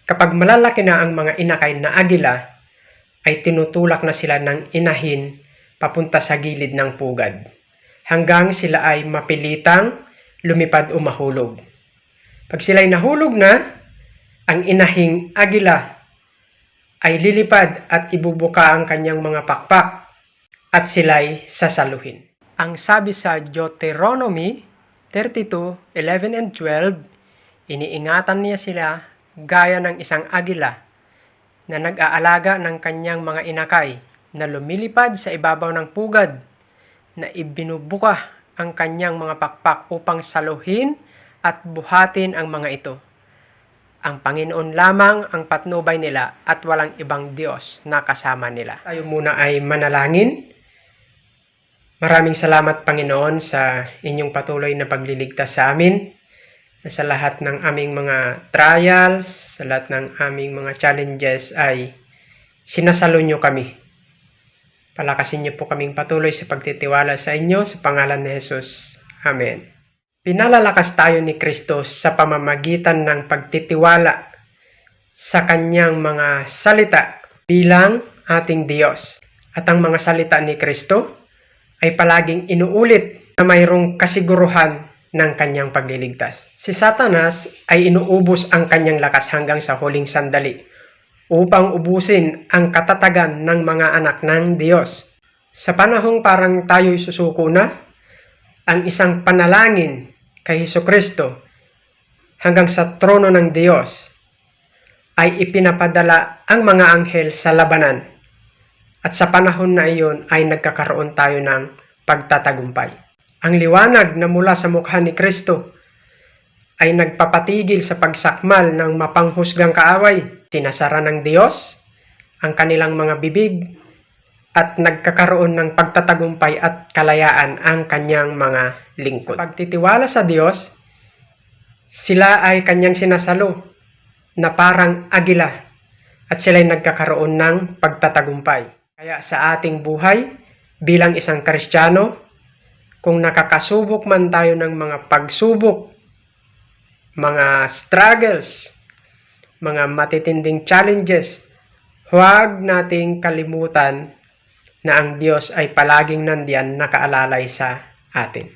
Kapag malalaki na ang mga inakay na agila, ay tinutulak na sila ng inahin papunta sa gilid ng pugad, hanggang sila ay mapilitang lumipad o mahulog. Pag sila'y nahulog na, ang inahing agila ay lilipad at ibubuka ang kanyang mga pakpak at sila'y sasaluhin. Ang sabi sa Deuteronomy 32:11 and 12, iniingatan niya sila gaya ng isang agila na nag-aalaga ng kanyang mga inakay na lumilipad sa ibabaw ng pugad, na ibinubuka ang kanyang mga pakpak upang saluhin at buhatin ang mga ito. Ang Panginoon lamang ang patnubay nila at walang ibang Diyos na kasama nila. Tayo muna ay manalangin. Maraming salamat, Panginoon, sa inyong patuloy na pagliligtas sa amin, na sa lahat ng aming mga trials, sa lahat ng aming mga challenges ay sinasalo nyo kami. Palakasin niyo po kaming patuloy sa pagtitiwala sa inyo sa pangalan ni Jesus. Amen. Pinalalakas tayo ni Kristo sa pamamagitan ng pagtitiwala sa kanyang mga salita bilang ating Diyos. At ang mga salita ni Kristo ay palaging inuulit na mayroong kasiguruhan ng kanyang pagliligtas. Si Satanas ay inuubos ang kanyang lakas hanggang sa huling sandali upang ubusin ang katatagan ng mga anak ng Diyos. Sa panahong parang tayo'y susuko na, ang isang panalangin kay Hesukristo hanggang sa trono ng Diyos ay ipinapadala ang mga anghel sa labanan. At sa panahon na iyon ay nagkakaroon tayo ng pagtatagumpay. Ang liwanag na mula sa mukha ni Kristo ay nagpapatigil sa pagsakmal ng mapanghusgang kaaway. Sinasara ng Diyos ang kanilang mga bibig at nagkakaroon ng pagtatagumpay at kalayaan ang kanyang mga lingkod. Sa pagtitiwala sa Diyos, sila ay kanyang sinasalo na parang agila at sila'y nagkakaroon ng pagtatagumpay. Kaya sa ating buhay bilang isang Kristiyano, kung nakakasubok man tayo ng mga pagsubok, mga struggles, mga matitinding challenges, huwag nating kalimutan na ang Diyos ay palaging nandiyan nakaalalay sa atin.